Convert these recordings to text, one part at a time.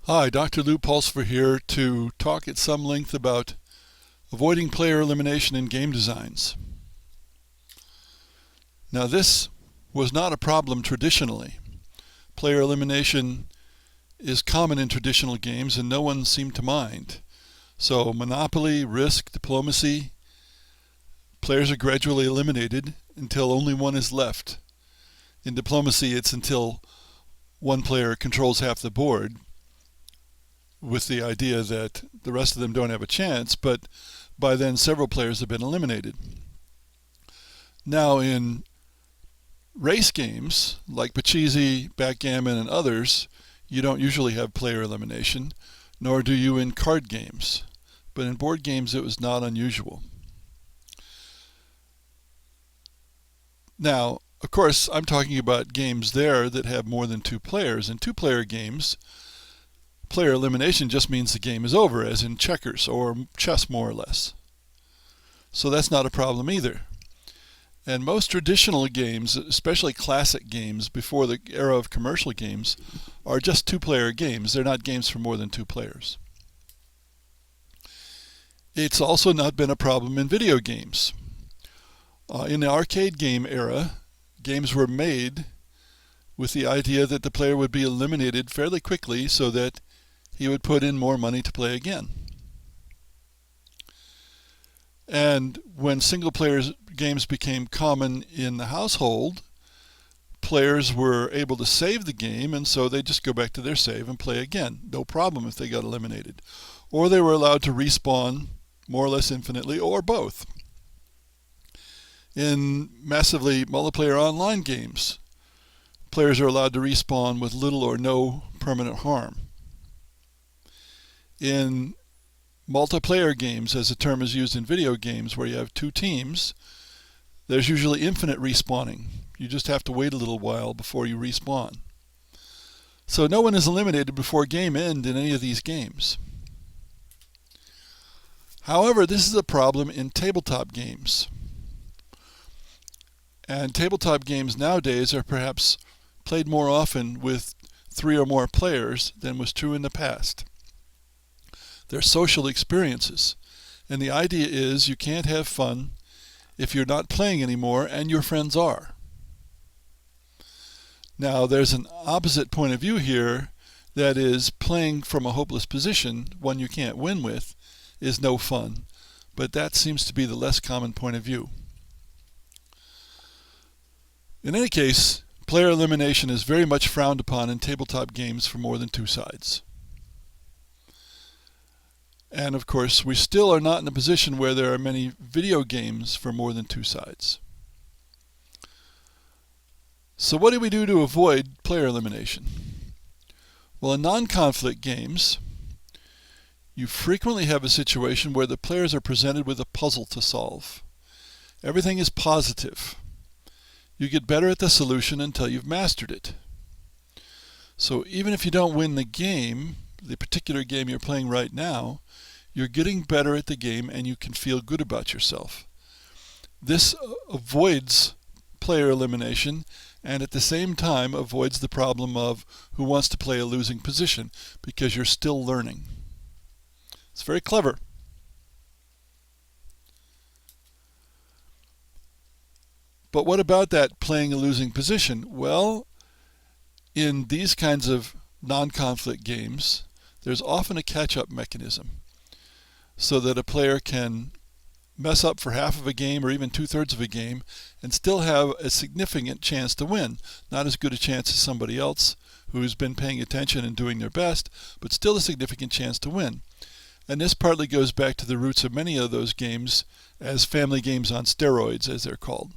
Hi, Dr. Lou Pulsver here to talk at some length about avoiding player elimination in game designs. Now, this was not a problem traditionally. Player elimination is common in traditional games and no one seemed to mind. So Monopoly, Risk, Diplomacy, players are gradually eliminated until only one is left. In Diplomacy, it's until one player controls half the board, with the idea that the rest of them don't have a chance, but by then several players have been eliminated. Now in race games like Pachisi, Backgammon, and others, you don't usually have player elimination, nor do you in card games. But in board games it was not unusual. Now, of course, I'm talking about games there that have more than two players. In two-player games, player elimination just means the game is over, as in checkers or chess more or less. So that's not a problem either. And most traditional games, especially classic games before the era of commercial games, are just two-player games. They're not games for more than two players. It's also not been a problem in video games. In the arcade game era, games were made with the idea that the player would be eliminated fairly quickly so that he would put in more money to play again. And when single-player games became common in the household, players were able to save the game, and so they just go back to their save and play again. No problem if they got eliminated. Or they were allowed to respawn more or less infinitely, or both. In massively multiplayer online games, players are allowed to respawn with little or no permanent harm. In multiplayer games, as the term is used in video games, where you have two teams, there's usually infinite respawning. You just have to wait a little while before you respawn. So no one is eliminated before game end in any of these games. However, this is a problem in tabletop games. And tabletop games nowadays are perhaps played more often with 3 or more players than was true in the past. They're social experiences. And the idea is you can't have fun if you're not playing anymore and your friends are. Now, there's an opposite point of view here, that is, playing from a hopeless position, one you can't win with, is no fun. But that seems to be the less common point of view. In any case, player elimination is very much frowned upon in tabletop games for more than two sides. And of course, we still are not in a position where there are many video games for more than two sides. So what do we do to avoid player elimination? Well, in non-conflict games, you frequently have a situation where the players are presented with a puzzle to solve. Everything is positive. You get better at the solution until you've mastered it. So even if you don't win the game, the particular game you're playing right now, you're getting better at the game and you can feel good about yourself. This avoids player elimination and at the same time avoids the problem of who wants to play a losing position, because you're still learning. It's very clever. But what about that playing a losing position? Well, in these kinds of non-conflict games, there's often a catch-up mechanism so that a player can mess up for half of a game or even 2/3 of a game and still have a significant chance to win. Not as good a chance as somebody else who's been paying attention and doing their best, but still a significant chance to win. And this partly goes back to the roots of many of those games as family games on steroids, as they're called.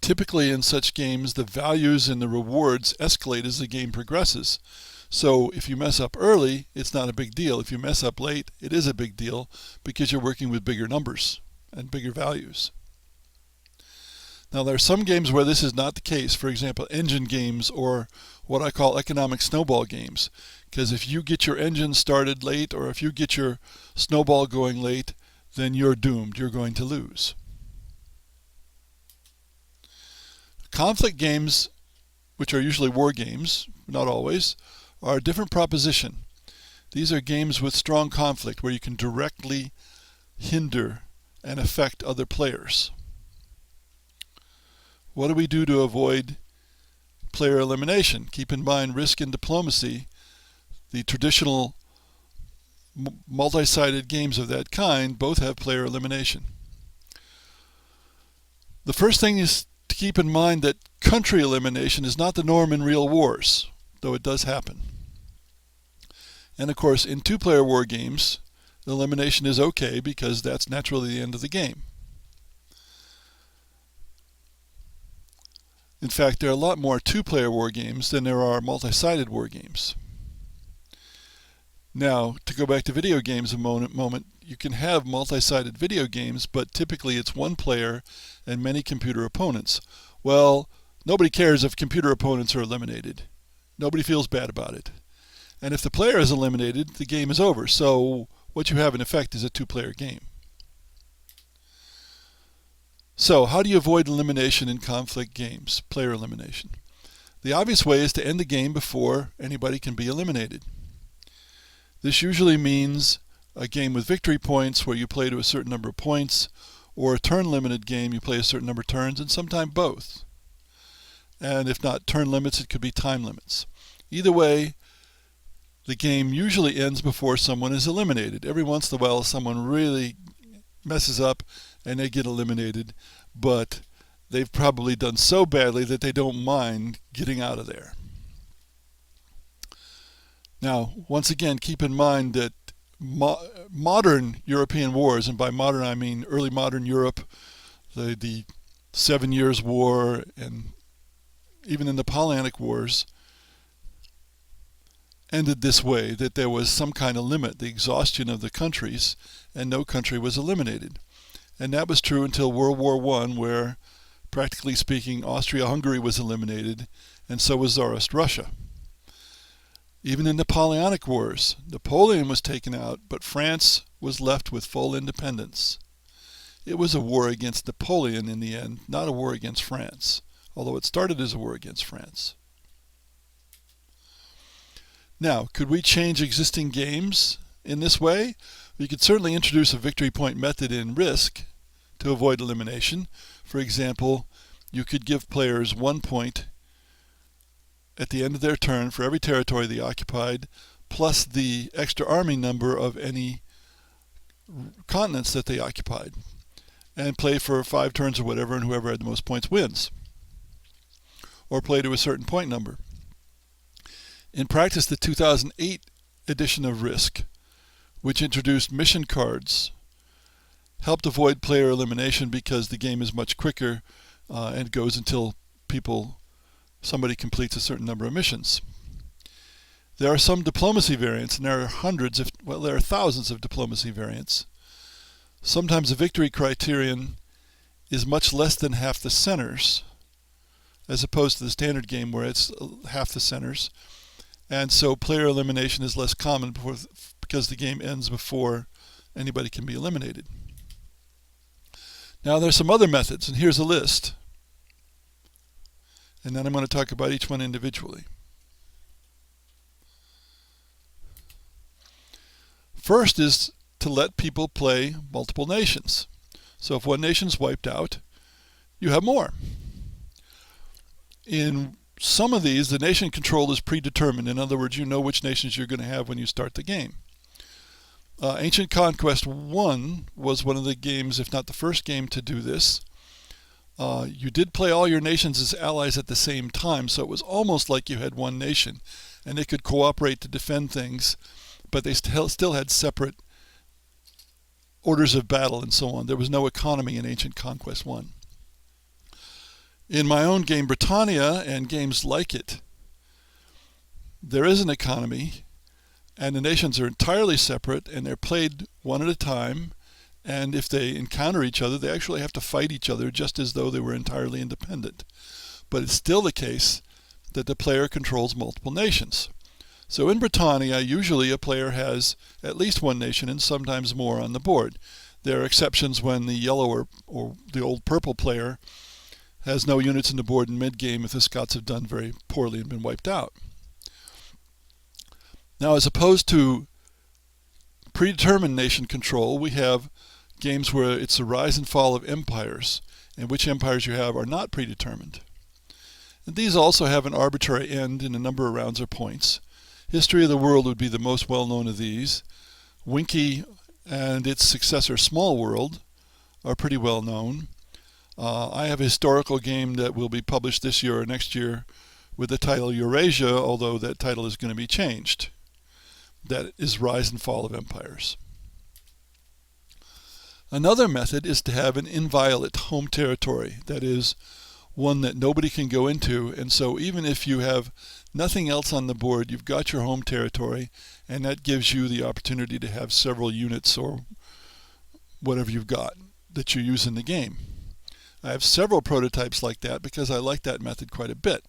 Typically in such games, the values and the rewards escalate as the game progresses. So if you mess up early, it's not a big deal. If you mess up late, it is a big deal because you're working with bigger numbers and bigger values. Now there are some games where this is not the case. For example, engine games, or what I call economic snowball games. Because if you get your engine started late, or if you get your snowball going late, then you're doomed. You're going to lose. Conflict games which are usually war games, not always, are a different proposition. These are games with strong conflict where you can directly hinder and affect other players. What do we do to avoid player elimination? Keep in mind, risk and diplomacy, the traditional multi-sided games of that kind, both have player elimination. The first thing is to keep in mind that country elimination is not the norm in real wars, though it does happen. And of course, in two-player war games, elimination is okay because that's naturally the end of the game. In fact, there are a lot more two-player war games than there are multi-sided war games. Now, to go back to video games a moment, you can have multi-sided video games, but typically it's one player and many computer opponents. Well, nobody cares if computer opponents are eliminated. Nobody feels bad about it. And if the player is eliminated, the game is over. So what you have in effect is a two-player game. So how do you avoid elimination in conflict games, player elimination? The obvious way is to end the game before anybody can be eliminated. This usually means a game with victory points where you play to a certain number of points, or a turn-limited game, you play a certain number of turns, and sometimes both. And if not turn limits, it could be time limits. Either way, the game usually ends before someone is eliminated. Every once in a while, someone really messes up and they get eliminated, but they've probably done so badly that they don't mind getting out of there. Now, once again, keep in mind that modern European wars, and by modern I mean early modern Europe, the 7 Years' War, and even in the Napoleonic Wars, ended this way, that there was some kind of limit, the exhaustion of the countries, and no country was eliminated. And that was true until World War I, where, practically speaking, Austria-Hungary was eliminated, and so was Tsarist Russia. Even in Napoleonic Wars, Napoleon was taken out, but France was left with full independence. It was a war against Napoleon in the end, not a war against France, although it started as a war against France. Now, could we change existing games in this way? We could certainly introduce a victory point method in Risk to avoid elimination. For example, you could give players 1 point at the end of their turn for every territory they occupied, plus the extra army number of any continents that they occupied, and play for 5 turns or whatever, and whoever had the most points wins. Or play to a certain point number. In practice, the 2008 edition of Risk, which introduced mission cards, helped avoid player elimination because the game is much quicker and goes until somebody completes a certain number of missions. There are some diplomacy variants, and there are thousands of diplomacy variants. Sometimes the victory criterion is much less than half the centers, as opposed to the standard game where it's half the centers. And so player elimination is less common because the game ends before anybody can be eliminated. Now there's some other methods, and here's a list. And then I'm going to talk about each one individually. First is to let people play multiple nations. So if one nation's wiped out, you have more. In some of these, the nation control is predetermined. In other words, you know which nations you're going to have when you start the game. Ancient Conquest I was one of the games, if not the first game, to do this. You did play all your nations as allies at the same time, so it was almost like you had one nation, and they could cooperate to defend things, but they still had separate orders of battle and so on. There was no economy in Ancient Conquest I. In my own game, Britannia, and games like it, there is an economy, and the nations are entirely separate, and they're played one at a time. And if they encounter each other, they actually have to fight each other just as though they were entirely independent. But it's still the case that the player controls multiple nations. So in Britannia, usually a player has at least one nation and sometimes more on the board. There are exceptions when the yellow or the old purple player has no units in the board in mid-game if the Scots have done very poorly and been wiped out. Now, as opposed to predetermined nation control, we have games where it's the rise and fall of empires, and which empires you have are not predetermined. And these also have an arbitrary end in a number of rounds or points. History of the World would be the most well-known of these. Winky and its successor Small World are pretty well known. I have a historical game that will be published this year or next year with the title Eurasia, although that title is going to be changed. That is Rise and Fall of Empires. Another method is to have an inviolate home territory, that is, one that nobody can go into, and so even if you have nothing else on the board, you've got your home territory, and that gives you the opportunity to have several units or whatever you've got that you use in the game. I have several prototypes like that because I like that method quite a bit.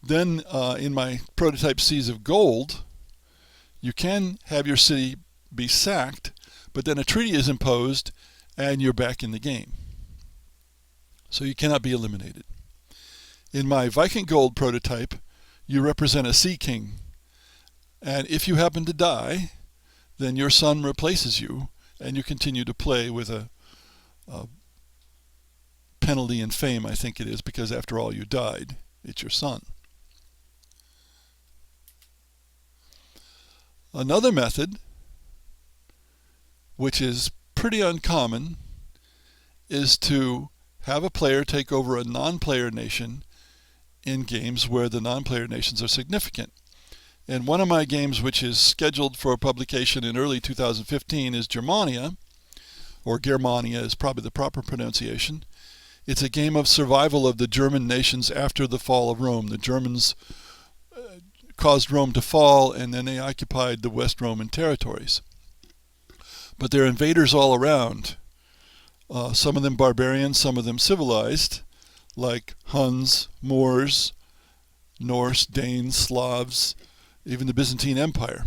Then in my prototype Seas of Gold, you can have your city be sacked, but then a treaty is imposed and you're back in the game. So you cannot be eliminated. In my Viking Gold prototype, you represent a sea king, and if you happen to die, then your son replaces you and you continue to play with a penalty and fame, I think it is, because after all you died. It's your son. Another method, which is pretty uncommon, is to have a player take over a non-player nation in games where the non-player nations are significant. And one of my games, which is scheduled for publication in early 2015, is Germania, or Germania is probably the proper pronunciation. It's a game of survival of the German nations after the fall of Rome. The Germans caused Rome to fall, and then they occupied the West Roman territories. But there are invaders all around. Some of them barbarians, some of them civilized, like Huns, Moors, Norse, Danes, Slavs, even the Byzantine Empire.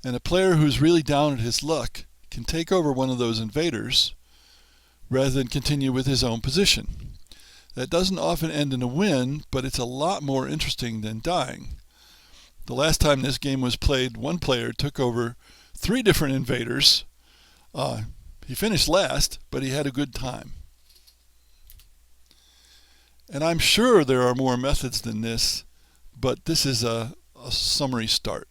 And a player who's really down at his luck can take over one of those invaders rather than continue with his own position. That doesn't often end in a win, but it's a lot more interesting than dying. The last time this game was played, one player took over 3 different invaders. He finished last, but he had a good time. And I'm sure there are more methods than this, but this is a summary start.